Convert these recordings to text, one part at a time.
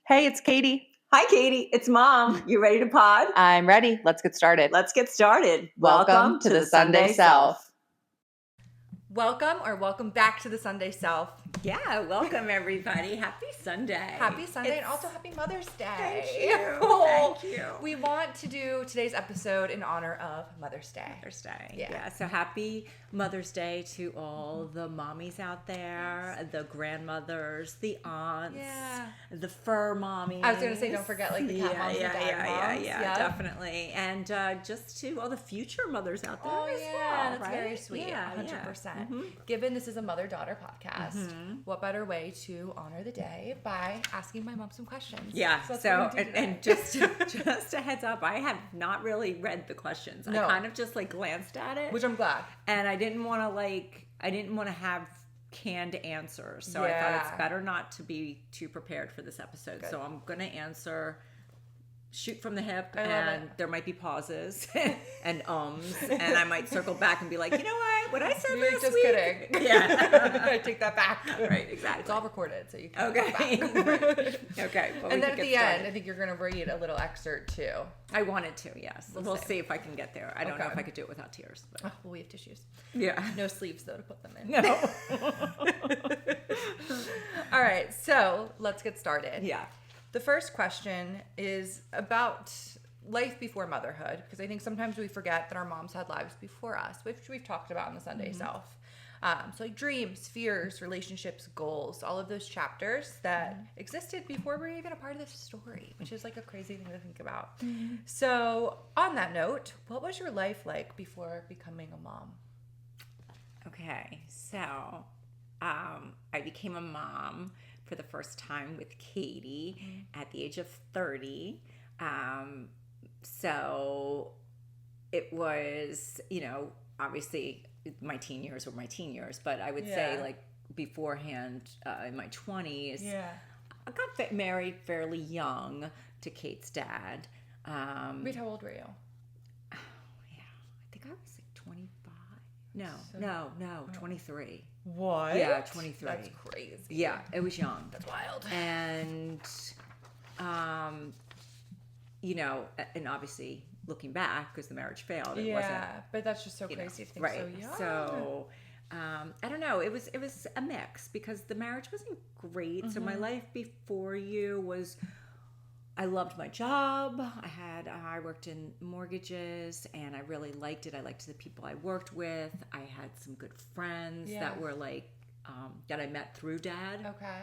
Hey, it's Katie. Hi, Katie. It's Mom. You ready to pod? I'm ready. Let's get started. Let's get started. Welcome to the Sunday Self. Welcome back to the Sunday Self. Yeah, welcome everybody. Happy Sunday. Happy Sunday and also happy Mother's Day. Thank you. Thank you. We want to do today's episode in honor of Mother's Day. Mother's Day. Yeah. So happy Mother's Day to all the mommies out there, the grandmothers, the aunts, the fur mommies. I was going to say, don't forget like the cat moms and dad moms. Yeah, definitely. And just to all the future mothers out there as well. That's right? very sweet. Yeah, 100%. Mm-hmm. Given this is a mother-daughter podcast, what better way to honor the day by asking my mom some questions? Yeah. So and just a heads up, I have not really read the questions. No. I kind of just like glanced at it, which I'm glad. And I didn't want to have canned answers, so I thought it's better not to be too prepared for this episode. Good. So I'm gonna answer. Shoot from the hip, and there might be pauses and and I might circle back and be like, you know what I said last just week? Kidding. Yeah, I take that back. Right, exactly. It's all recorded, so you can okay. Right. Okay, and then at the end, I think you're gonna read a little excerpt too. I wanted to, yes. We'll see if I can get there. I don't know if I could do it without tears. But. Oh, well, we have tissues. Yeah, no sleeves though to put them in. No. All right, so let's get started. Yeah. The first question is about life before motherhood, because I think sometimes we forget that our moms had lives before us, which we've talked about in the Sunday Self. So like dreams, fears, relationships, goals, all of those chapters that existed before we were even a part of this story, which is like a crazy thing to think about. So on that note, what was your life like before becoming a mom? Okay, so I became a mom for the first time with Katie at the age of 30. So it was, obviously my teen years were my teen years, but I would say like beforehand in my 20s, I got married fairly young to Kate's dad. Wait, how old were you? I think I was like 25. No, 23. What? Yeah, 23. That's crazy. Yeah, it was young. That's wild. And, and obviously looking back, because the marriage failed, it wasn't. Yeah, but that's just so crazy to think right. so young. So, I don't know. It was a mix because the marriage wasn't great. So my life before you was. I loved my job. I worked in mortgages and I really liked it. I liked the people I worked with. I had some good friends that were like, that I met through Dad. Okay.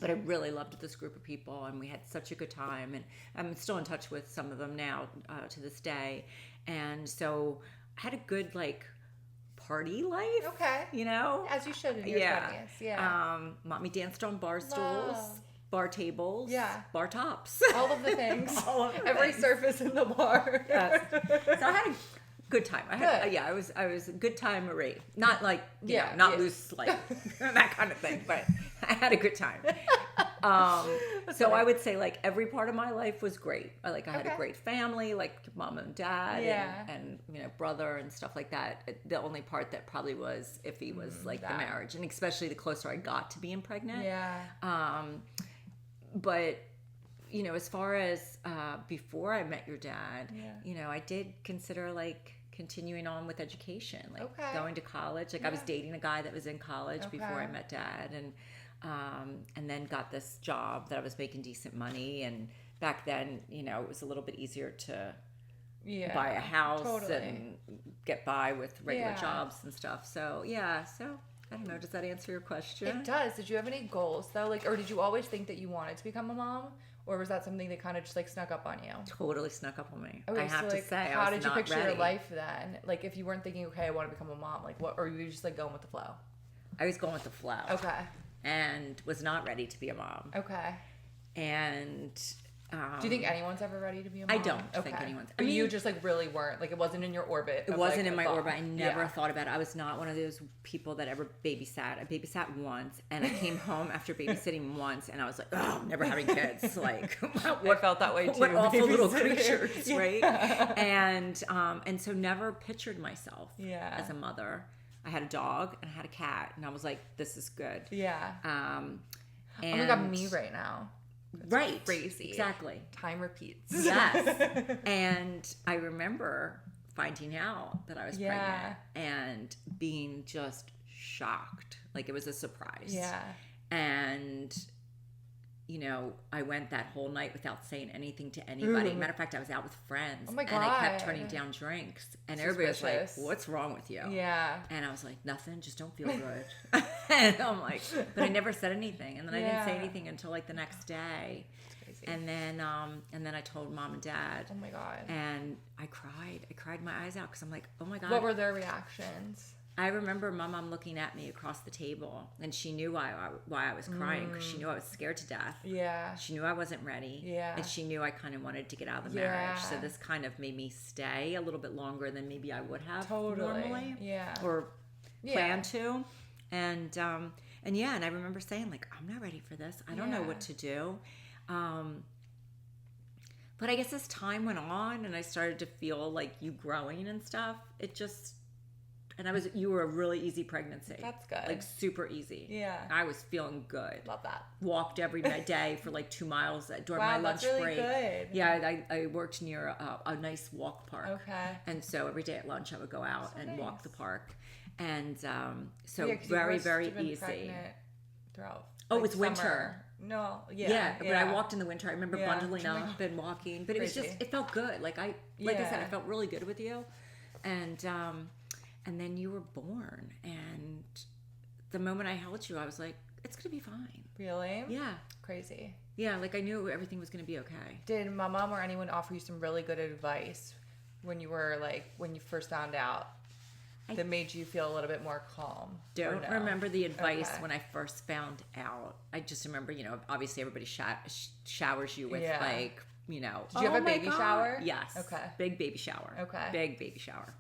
But I really loved this group of people and we had such a good time. And I'm still in touch with some of them now to this day. And so I had a good like party life. Okay. As you should in your 20s. Yeah. Mommy danced on bar stools. Bar tables, bar tops. All of the things. Every surface in the bar. Yes. So I had a good time. I was a good time Marie. Not like, not loose, like that kind of thing, but I had a good time. So I would say like every part of my life was great. I had a great family, like mom and dad and brother and stuff like that. The only part that probably was iffy was like the marriage, and especially the closer I got to being pregnant. Yeah. But, as far as before I met your dad, I did consider like continuing on with education, like going to college. Like I was dating a guy that was in college before I met Dad, and then got this job that I was making decent money. And back then, it was a little bit easier to buy a house and get by with regular jobs and stuff. So I don't know. Does that answer your question? It does. Did you have any goals though? Or did you always think that you wanted to become a mom? Or was that something that kind of just like snuck up on you? Totally snuck up on me. Okay, I have to say, how I was did you not picture ready. your life then? Like if you weren't thinking, okay, I want to become a mom, like what, or were you just like going with the flow? I was going with the flow. Okay. And was not ready to be a mom. Okay. And do you think anyone's ever ready to be a mom? I don't think anyone's. But you just like really weren't. Like it wasn't in your orbit. It wasn't in my orbit. I never thought about it. I was not one of those people that ever babysat. I babysat once, and I came home after babysitting once, and I was like, oh, never having kids. Like, I felt that way too. What awful little creatures, right? And so never pictured myself as a mother. I had a dog and I had a cat, and I was like, this is good. Yeah. And oh my God, me right now. Right. Crazy. Exactly. Time repeats. Yes. And I remember finding out that I was pregnant and being just shocked. Like it was a surprise. Yeah. And, you know, I went that whole night without saying anything to anybody. Ooh. Matter of fact, I was out with friends. Oh my And I kept God. turning down drinks. And everybody was like, Suspicious. what's wrong with you? Yeah. And I was like, nothing, just don't feel good. And I'm like, but I never said anything. And then I didn't say anything until like the next day. And then I told mom and dad. Oh my God. And I cried my eyes out because I'm like, oh my God. What were their reactions? I remember my mom looking at me across the table, and she knew why I was crying, because she knew I was scared to death. Yeah. She knew I wasn't ready. Yeah. And she knew I kind of wanted to get out of the marriage. So this kind of made me stay a little bit longer than maybe I would have normally. Yeah. Or planned to. And I remember saying, like, I'm not ready for this. I don't know what to do. But I guess as time went on and I started to feel like you growing and stuff, it just, and you were a really easy pregnancy. That's good. Like super easy. Yeah. I was feeling good. Love that. Walked every day for like 2 miles during my lunch that's really break. Good. Yeah, I worked near a nice walk park. Okay. And so every day at lunch I would go out and walk the park. And so Yeah, very, very easy. Throughout. Oh, like, it's winter. summer. No, But I walked in the winter. I remember bundling Oh my up and walking, but it was Crazy. just, it felt good. Like I said, I felt really good with you. And then you were born, and the moment I held you, I was like, it's going to be fine. Really? Yeah. Crazy. Yeah. Like I knew everything was going to be okay. Did my mom or anyone offer you some really good advice when you first found out that made you feel a little bit more calm? Don't remember the advice when I first found out. I just remember, you know, obviously everybody showers you with like, you know. Did you have a baby shower? Yes. Okay. Big baby shower. Okay. Big baby shower.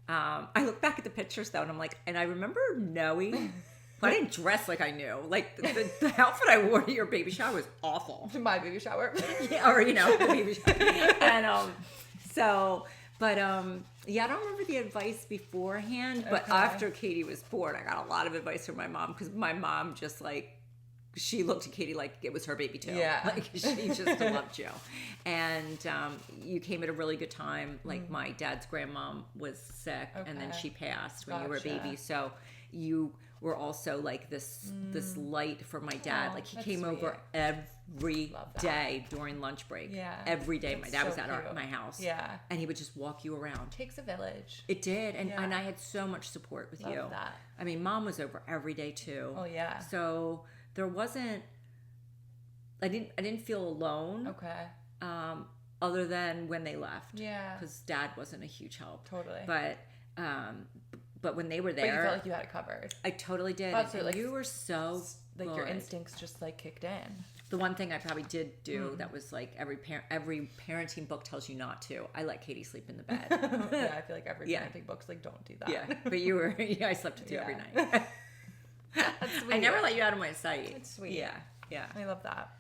I look back at the pictures though, and I'm like, and I remember knowing, but I didn't dress like I knew. Like the outfit I wore to your baby shower was awful. My baby shower. Yeah, or you know, the baby shower. And I don't remember the advice beforehand, but after Katie was born, I got a lot of advice from my mom, because my mom just like, she looked at Katie like it was her baby too. Yeah. Like she just loved you. And you came at a really good time. Like my dad's grandmom was sick and then she passed when you were a baby. So you were also like this light for my dad. Like he came over every day during lunch break. Yeah. Every day. My dad was at my house. Yeah. And he would just walk you around. Takes a village. It did. And I had so much support with you. That. I mean, mom was over every day too. Oh yeah. So there wasn't, I didn't feel alone. Okay. Other than when they left. Yeah. Because dad wasn't a huge help. Totally. But when they were there, but you felt like you had it covered. I totally did. Absolutely. And you were so like good. your instincts just like kicked in. The one thing I probably did do that was like every parenting book tells you not to. I let Katie sleep in the bed. Yeah, I feel like every parenting book's like, don't do that. Yeah, but you were. Yeah, I slept with you every night. That's sweet. I never let you out of my sight. It's sweet. Yeah. I love that.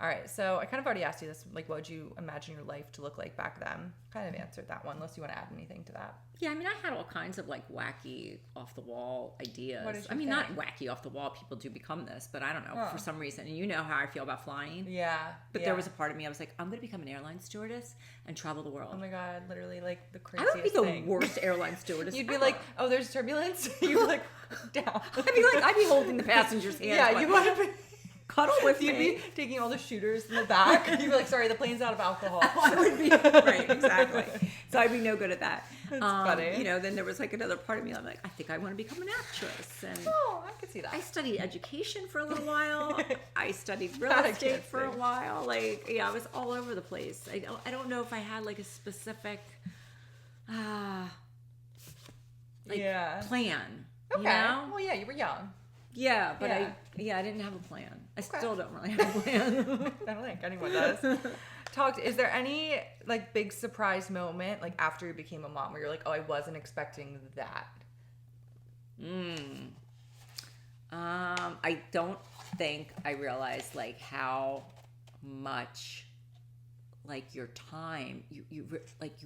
All right, so I kind of already asked you this, like, what would you imagine your life to look like back then? Kind of answered that one, unless you want to add anything to that. Yeah, I mean, I had all kinds of like wacky, off the wall ideas. What did you I mean, think? not wacky off the wall. People do become this, but I don't know for some reason. And you know how I feel about flying. Yeah. But there was a part of me I was like, I'm going to become an airline stewardess and travel the world. Oh my god, literally like the I craziest would be the thing. worst airline stewardess. You'd be ever. like, oh, there's turbulence. You'd be like, down. I'd be holding the passenger's hand. Yeah, you want to be. Cuddle with You'd me. be taking all the shooters in the back. You'd be like, sorry, the plane's out of alcohol. I would be right, exactly. So I'd be no good at that. That's funny. You know, then there was like another part of me. I'm like, I think I want to become an actress. And Oh, I could see that. I studied education for a little while. I studied real I estate can't for a sing. while. Like, yeah, I was all over the place. I don't know if I had like a specific, plan. Okay. You know? Well, yeah, you were young. Yeah, but Yeah. I didn't have a plan. I still don't really have a plan. I don't think anyone does. Is there any like big surprise moment like after you became a mom where you're like, oh, I wasn't expecting that? I don't think I realized like how much like your time you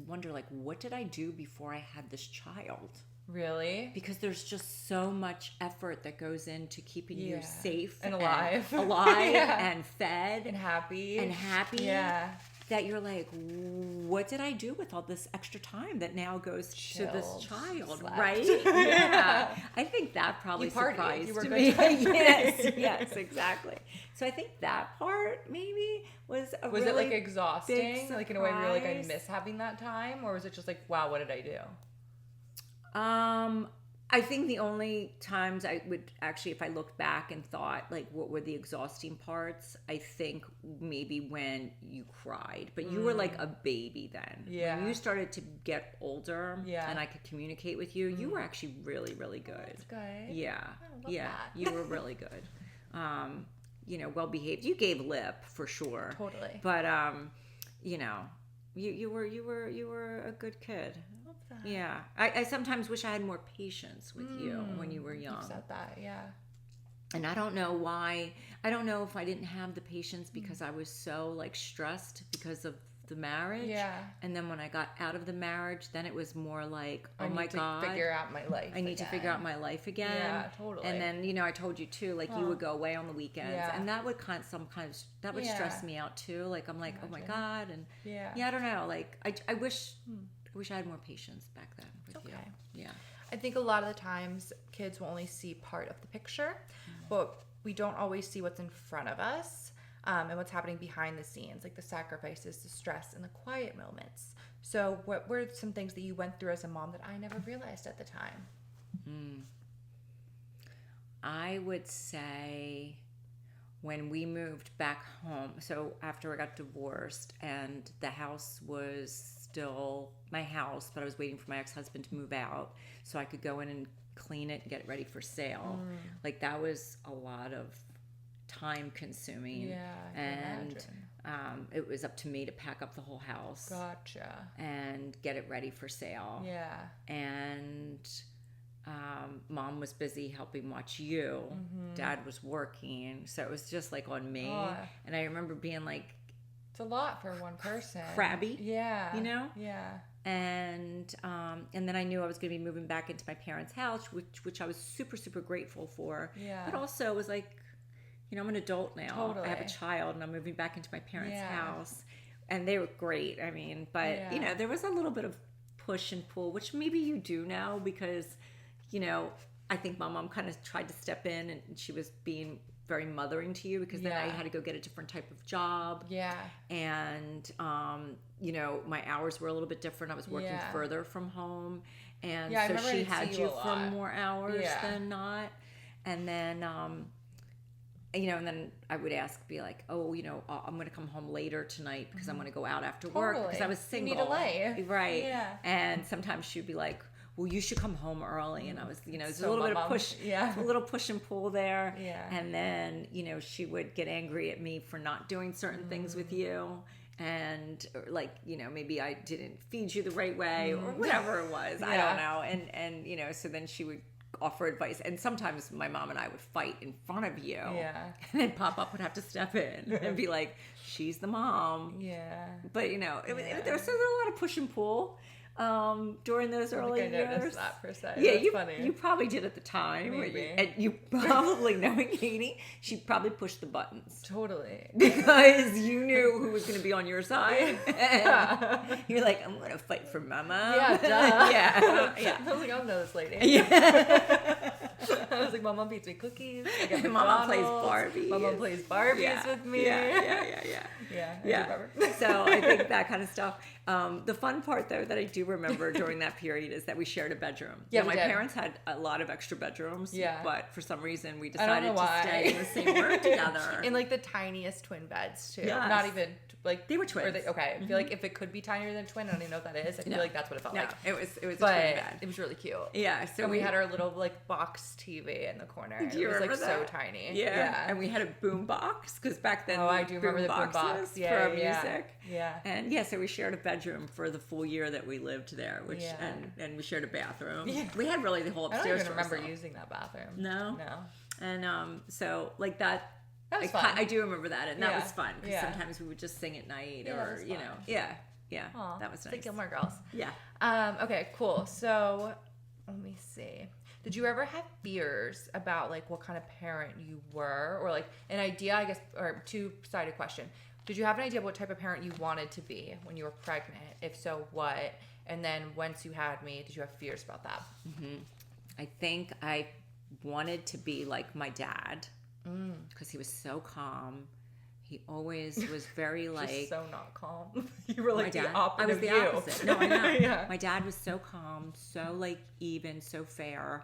wonder like, what did I do before I had this child? Really? Because there's just so much effort that goes into keeping you safe and alive, and fed and happy. Yeah. That you're like, what did I do with all this extra time that now goes to this child, right? Yeah. I think that probably surprised me. Yes, exactly. So I think that part maybe was a Was really it like exhausting? Like in a way where you're like, I miss having that time? Or was it just like, wow, what did I do? I think the only times I would actually, if I looked back and thought, like, what were the exhausting parts? I think maybe when you cried, but you were like a baby then. Yeah. When you started to get older and I could communicate with you, you were actually really, really good. That's good. Yeah. I love that. You were really good. Well behaved. You gave lip for sure. Totally. But, you were a good kid. Yeah, I sometimes wish I had more patience with you when you were young. You've said that, yeah. And I don't know why. I don't know if I didn't have the patience because I was so like stressed because of the marriage. Yeah. And then when I got out of the marriage, then it was more like, oh my God, I need to figure out my life. I need to figure out my life again. Yeah, totally. And then I told you too, like you would go away on the weekends, and that would that would stress me out too. Like I'm like, oh my God, and I don't know. Like I wish I had more patience back then with you. Yeah. I think a lot of the times kids will only see part of the picture, but we don't always see what's in front of us and what's happening behind the scenes, like the sacrifices, the stress, and the quiet moments. So what were some things that you went through as a mom that I never realized at the time? I would say when we moved back home, so after I got divorced and the house was still my house, but I was waiting for my ex-husband to move out so I could go in and clean it and get it ready for sale. Like that was a lot of time consuming. Yeah, I can imagine. It was up to me to pack up the whole house. Gotcha. And get it ready for sale. Yeah. And Mom was busy helping watch you. Dad was working, so it was just like on me. And I remember being like, it's a lot for one person. Crabby. Yeah. Yeah. And then I knew I was going to be moving back into my parents' house, which I was super, super grateful for. Yeah. But also was like, I'm an adult now. Totally. I have a child, and I'm moving back into my parents' house. And they were great. I mean, but, there was a little bit of push and pull, which maybe you do now because, I think my mom kind of tried to step in, and she was being very mothering to you because then I had to go get a different type of job. Yeah. And, my hours were a little bit different. I was working further from home. And so she had you for more hours than not. And then, and then I would be like, oh, I'm going to come home later tonight because I'm going to go out after work because I was single. You need a life. Right. Yeah. And sometimes she'd be like, well, you should come home early. And I was, there's a little bit of push, a little push and pull there. Yeah. And then, she would get angry at me for not doing certain things with you. And like, maybe I didn't feed you the right way or whatever it was. I don't know. And, so then she would offer advice. And sometimes my mom and I would fight in front of you. Yeah. And then Pop-Up would have to step in and be like, she's the mom. Yeah. But, there was a lot of push and pull. During those early years. I noticed that per se. Yeah, That's funny. You probably did at the time. Maybe. And you probably, knowing Katie, she probably pushed the buttons. Totally. Because you knew who was going to be on your side. And you're like, I'm going to fight for Mama. Yeah, duh. Yeah. I was like, I don't know this lady. Yeah. I was like, Mama feeds me cookies. Mama plays Barbie. Mama plays Barbies with me. Yeah. So I think that kind of stuff. The fun part, though, that I do remember during that period is that we shared a bedroom. Yeah, my parents had a lot of extra bedrooms. Yeah. But for some reason, we decided to why. stay in the same room together. In like the tiniest twin beds too. Yes. Not even like they were twins. Okay, I feel like if it could be tinier than a twin, I don't even know what that is. I feel like that's what it felt like. It was a twin but bed. it was really cute. Yeah. So and we had our little like box TV in the corner. Do you it was remember like that? so tiny. Yeah. And we had a boom box because back then I do remember the boom box for our music. Yeah. And so we shared a bedroom for the full year that we lived there, which and we shared a bathroom. Yeah. We had really the whole upstairs. I don't even remember using that bathroom. No. And so like that. That was fun. I do remember that, and that was fun because Yeah. sometimes we would just sing at night, or that was you fun. know, yeah, Aw, that was nice. the Gilmore Girls. Yeah. Okay, cool. So Let me see. Did you ever have fears about like what kind of parent you were, or like an idea, I guess, or two-sided question? Did you have an idea of what type of parent you wanted to be when you were pregnant? If so, what? And then once you had me, did you have fears about that? I think I wanted to be like my dad because he was so calm. He always was very like Just so not calm. You were like my dad. the opposite. I was the you. opposite. No, I know. Yeah. My dad was so calm, so like even, so fair,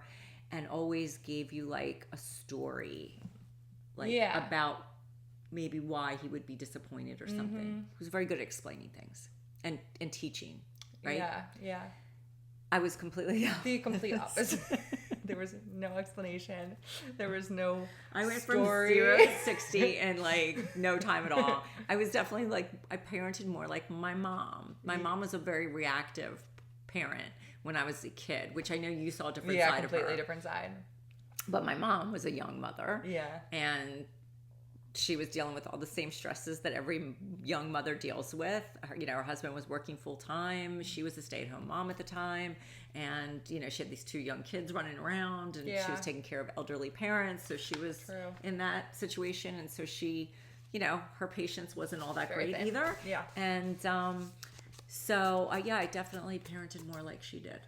and always gave you like a story, like about maybe why he would be disappointed or something. He was very good at explaining things and teaching, right? Yeah. I was completely the complete opposite. There was no explanation. There was no I went story. from 0 to 60 in like no time at all. I was definitely like, I parented more like my mom. My mom was a very reactive parent when I was a kid, which I know you saw a different side of her. Yeah, completely different side. But my mom was a young mother. Yeah. And she was dealing with all the same stresses that every young mother deals with. Her husband was working full time. She was a stay-at-home mom at the time. And, she had these 2 young kids running around, and she was taking care of elderly parents. So she was in that situation. And so she, her patience wasn't all that great either. Yeah. And so, I definitely parented more like she did.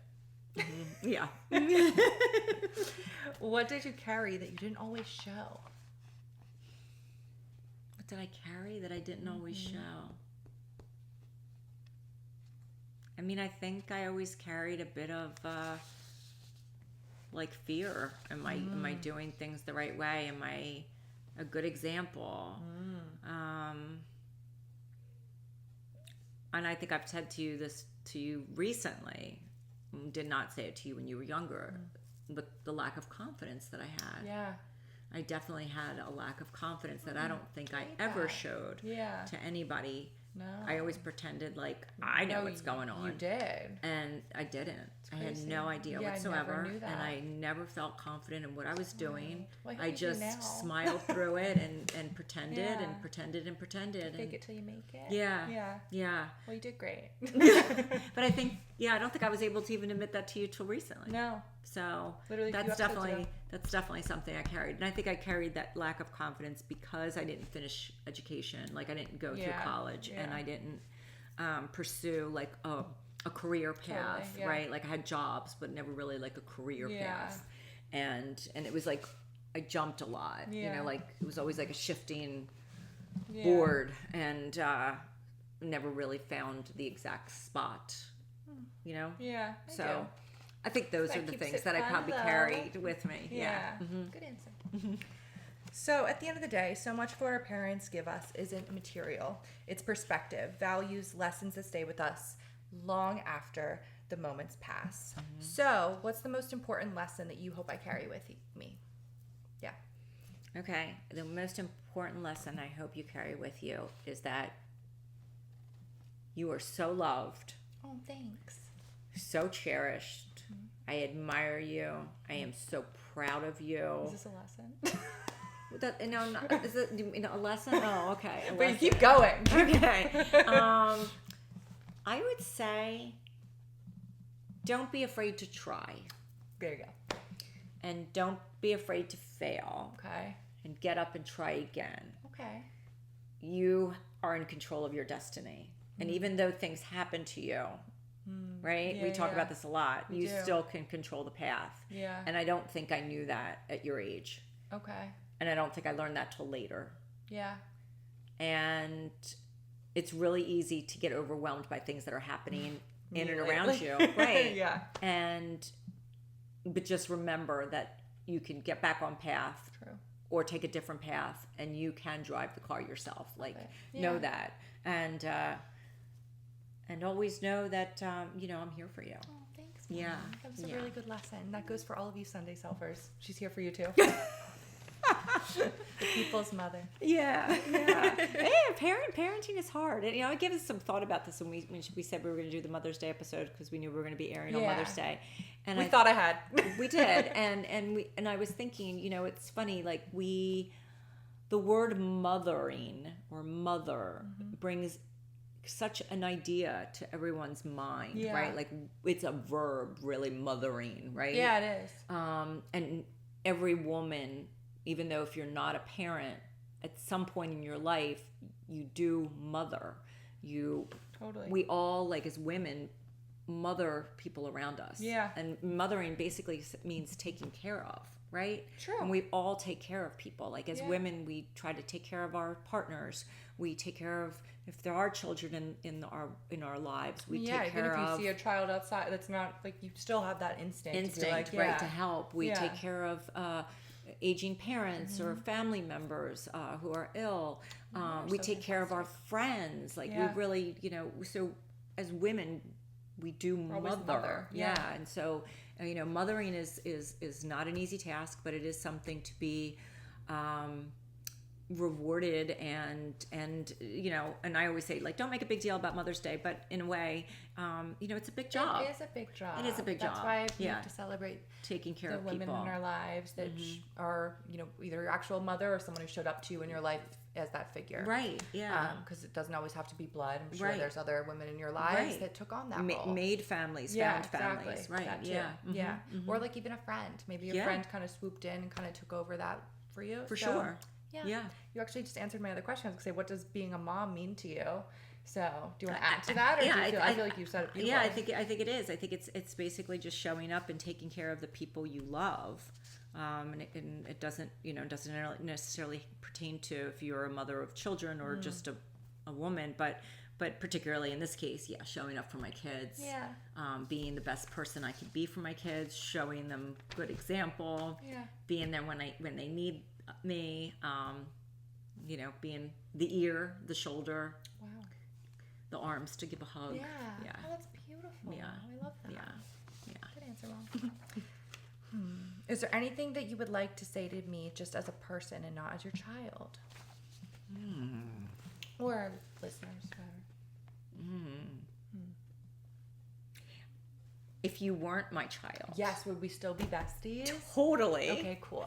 Yeah. What did you carry that you didn't always show? What did I carry that I didn't always show? I mean, I think I always carried a bit of like fear. Am I doing things the right way? Am I a good example? And I think I've said this to you recently. Did not say it to you when you were younger, but the lack of confidence that I had. Yeah. I definitely had a lack of confidence that I don't think I ever showed to anybody. No. I always pretended like I know what's going on. You did. And I didn't. I had no idea whatsoever. I never knew that. And I never felt confident in what I was doing. Well, I just smiled through it and pretended and pretended and pretended. Fake it till you make it. Yeah. Well, you did great. But I think, I don't think I was able to even admit that to you till recently. No. So literally that's definitely something I carried. And I think I carried that lack of confidence because I didn't finish education. Like I didn't go through college and I didn't pursue like a career path, right? Like I had jobs, but never really like a career path. And it was like I jumped a lot, like it was always like a shifting board, and never really found the exact spot, Yeah. So I think those are the things that I probably carried with me. Yeah. Good answer. So at the end of the day, so much of what our parents give us isn't material. It's perspective, values, lessons that stay with us long after the moments pass. So what's the most important lesson that you hope I carry with me? Yeah. Okay. The most important lesson I hope you carry with you is that you are so loved. Oh, thanks. So cherished. I admire you. I am so proud of you. Is this a lesson? Is it a lesson? Oh, okay. But you keep going. Okay. I would say don't be afraid to try. There you go. And don't be afraid to fail. Okay. And get up and try again. Okay. You are in control of your destiny. And even though things happen to you, right? We talk about this a lot. You still can control the path. Yeah. And I don't think I knew that at your age. Okay. And I don't think I learned that till later. Yeah. And it's really easy to get overwhelmed by things that are happening in and around you. Right. Yeah. But just remember that you can get back on path. True. Or take a different path, and you can drive the car yourself. Like, know that. And always know that, I'm here for you. Oh, thanks, Mom. Yeah. That was a really good lesson. That goes for all of you Sunday selfers. She's here for you, too. The people's mother. Yeah. Parenting is hard. And, I gave us some thought about this when we said we were going to do the Mother's Day episode because we knew we were going to be airing on Mother's Day. And we thought I had. We did. And I was thinking, it's funny, like the word mothering or mother such an idea to everyone's mind, Yeah. right? Like it's a verb, really, mothering, right? Yeah, it is. And every woman, even though if you're not a parent, at some point in your life, you do mother. Totally. We all, like as women, mother people around us. Yeah. And mothering basically means taking care of, right? True. And we all take care of people. Like as women, we try to take care of our partners. We take care of, if there are children in our lives, we take care even if of. you see a child outside that's not, like, you still have that instinct to be like, right, to help. We Yeah. take care of aging parents or family members who are ill. We take care of our friends. Like we really, so as women, we do mother. Yeah. And so, mothering is not an easy task, but it is something to be rewarded and and I always say, like, don't make a big deal about Mother's Day, but in a way, it's a big job. It is a big job. It is a big job. That's why we have to celebrate taking care the of women people in our lives that are, either your actual mother or someone who showed up to you in your life as that figure. Right. Yeah. Because it doesn't always have to be blood. I'm sure Right. there's other women in your lives Right. that took on that role. Made families, Yeah, found exactly. families. Right. That too. Yeah. Yeah. Or like even a friend. Maybe your friend kind of swooped in and kind of took over that for you. For sure. Yeah. You actually just answered my other question. I was going to say, what does being a mom mean to you? So, do you want to add to that, or I feel like you said it beautifully. Yeah, I think it is. I think it's basically just showing up and taking care of the people you love, and it doesn't necessarily pertain to if you're a mother of children or just a woman, but particularly in this case, showing up for my kids, being the best person I could be for my kids, showing them good example, being there when they need me, being the ear, the shoulder. Wow. The arms to give a hug. Yeah. Yeah. Oh, that's beautiful. Yeah. I love that. Yeah. Good answer, Mom. Is there anything that you would like to say to me just as a person and not as your child? Or listeners, whatever. If you weren't my child. Yes, would we still be besties? Totally. Okay, cool.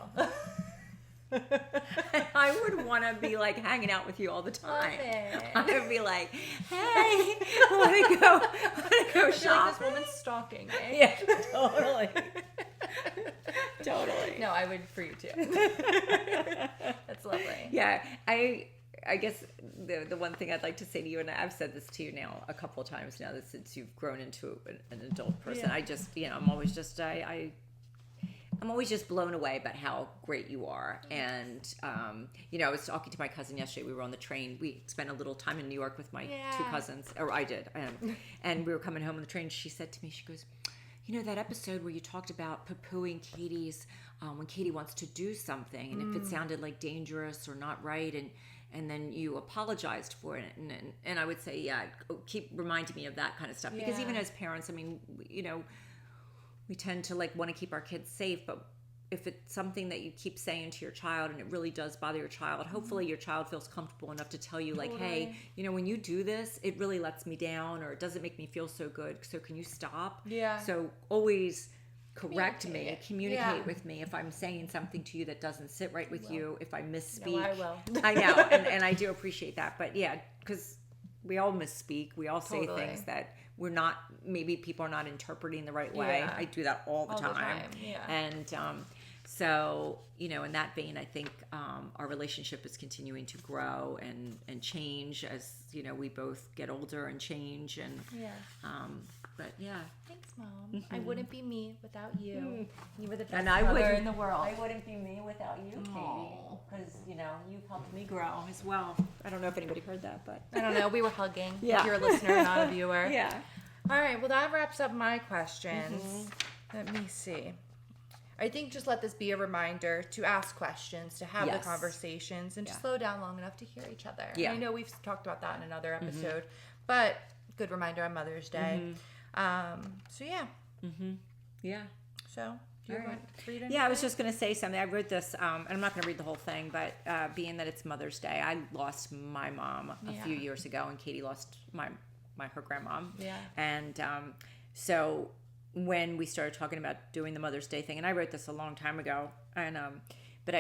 I would want to be like hanging out with you all the time. Love it. I would be like, hey, want to go I feel shop? like this woman's stalking, right? Yeah, totally. Totally. No, I would for you too. That's lovely. Yeah, I guess the one thing I'd like to say to you, and I've said this to you now a couple of times now, that since you've grown into an adult person, I just, I'm always just, I'm always just blown away about how great you are. And, I was talking to my cousin yesterday. We were on the train. We spent a little time in New York with my two cousins, or I did. And we were coming home on the train. She said to me, she goes, that episode where you talked about poo-pooing Katie's, when Katie wants to do something, and if it sounded like dangerous or not right, and then you apologized for it. And I would say, keep reminding me of that kind of stuff. Because even as parents, I mean, we tend to want to keep our kids safe, but if it's something that you keep saying to your child and it really does bother your child, hopefully your child feels comfortable enough to tell you hey, when you do this, it really lets me down, or it doesn't make me feel so good. So can you stop? Yeah. So always correct me, communicate with me if I'm saying something to you that doesn't sit right with you, if I misspeak. No, I will. I know, and I do appreciate that. But because we all misspeak, we all say things that we're not, maybe people are not interpreting the right way. I do that all the time. Yeah. And so, in that vein, I think our relationship is continuing to grow and change as, we both get older and change. And but yeah. Thanks, Mom. I wouldn't be me without you. You were the best And I mother wouldn't in the world. I wouldn't be me without you, Katie, because you've helped me grow as well. I don't know if anybody heard that, but I don't know. We were hugging. Yeah. If you're a listener, not a viewer. yeah. All right. Well, that wraps up my questions. Let me see. I think just let this be a reminder to ask questions, to have the conversations, and to slow down long enough to hear each other. Yeah. And I know we've talked about that in another episode, but good reminder on Mother's Day. So yeah. Yeah. So do you want to read anything? Yeah, I was just going to say something. I wrote this, and I'm not going to read the whole thing, but being that it's Mother's Day, I lost my mom a few years ago, and Katie lost her grandmom. Yeah. And so when we started talking about doing the Mother's Day thing, and I wrote this a long time ago, and but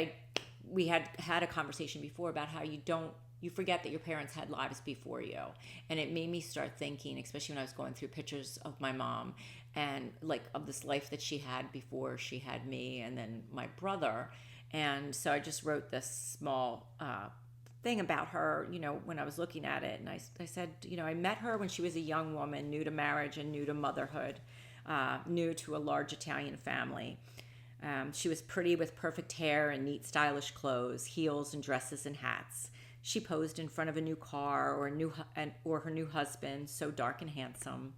we had a conversation before about how you don't you forget that your parents had lives before you. And it made me start thinking, especially when I was going through pictures of my mom and like of this life that she had before she had me and then my brother. And so I just wrote this small thing about her, when I was looking at it. And I said, I met her when she was a young woman, new to marriage and new to motherhood, new to a large Italian family. She was pretty with perfect hair and neat, stylish clothes, heels and dresses and hats. She posed in front of a new car or her new husband, so dark and handsome.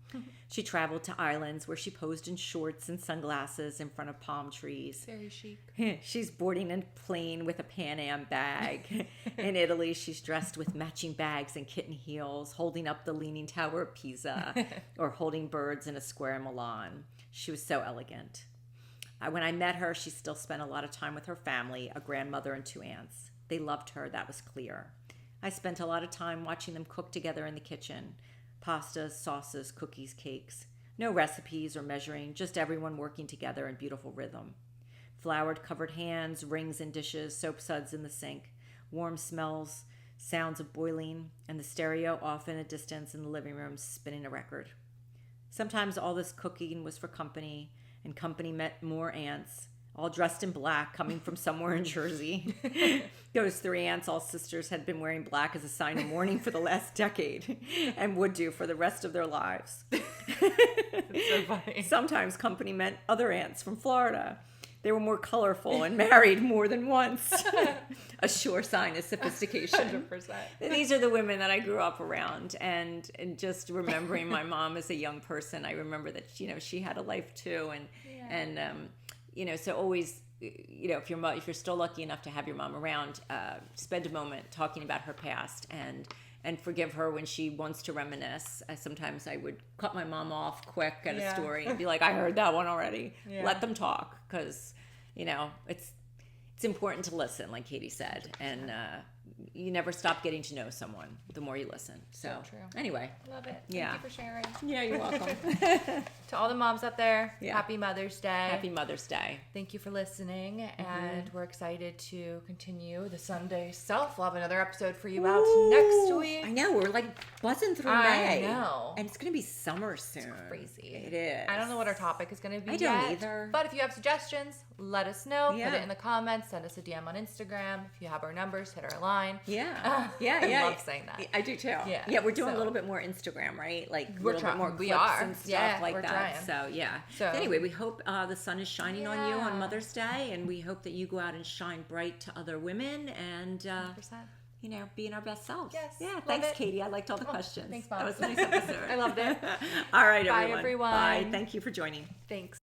She traveled to islands where she posed in shorts and sunglasses in front of palm trees. Very chic. She's boarding a plane with a Pan Am bag. In Italy, she's dressed with matching bags and kitten heels, holding up the Leaning Tower of Pisa or holding birds in a square in Milan. She was so elegant. When I met her, she still spent a lot of time with her family, a grandmother and 2 aunts. They loved her, that was clear. I spent a lot of time watching them cook together in the kitchen. Pastas, sauces, cookies, cakes. No recipes or measuring, just everyone working together in beautiful rhythm. Floured covered hands, rings in dishes, soap suds in the sink, warm smells, sounds of boiling, and the stereo off in a distance in the living room spinning a record. Sometimes all this cooking was for company, and company met more aunts, all dressed in black, coming from somewhere in Jersey. Those 3 aunts, all sisters, had been wearing black as a sign of mourning for the last decade and would do for the rest of their lives. That's so funny. Sometimes company meant other aunts from Florida. They were more colorful and married more than once. A sure sign of sophistication. 100%. These are the women that I grew up around. And just remembering my mom as a young person, I remember that, she had a life too. So always, if you're still lucky enough to have your mom around, spend a moment talking about her past and forgive her when she wants to reminisce. Sometimes I would cut my mom off quick at a story and be like, I heard that one already. Yeah. Let them talk, because, it's important to listen, like Katie said. And you never stop getting to know someone the more you listen. So true. Anyway. Love it. Thank you for sharing. Yeah, you're welcome. To all the moms out there, Happy Mother's Day. Happy Mother's Day. Thank you for listening, and we're excited to continue the Sunday Self. We'll have another episode for you out next week. I know, we're like buzzing through May. I know. And it's going to be summer soon. It's crazy. It is. I don't know what our topic is going to be I don't either. But if you have suggestions, let us know. Put it in the comments. Send us a DM on Instagram. If you have our numbers, hit our line. Yeah. I love saying that. I do too. Yeah, we're doing a little bit more Instagram, right? Like we're a little bit more clips and stuff like that. So anyway, we hope the sun is shining on you on Mother's Day, and we hope that you go out and shine bright to other women and 100%. Being our best selves. Yes. Yeah. Thanks, Katie. I liked all the questions. Thanks, Mom. That was a nice episode. I loved it. All right, Bye, everyone. Bye. Thank you for joining. Thanks.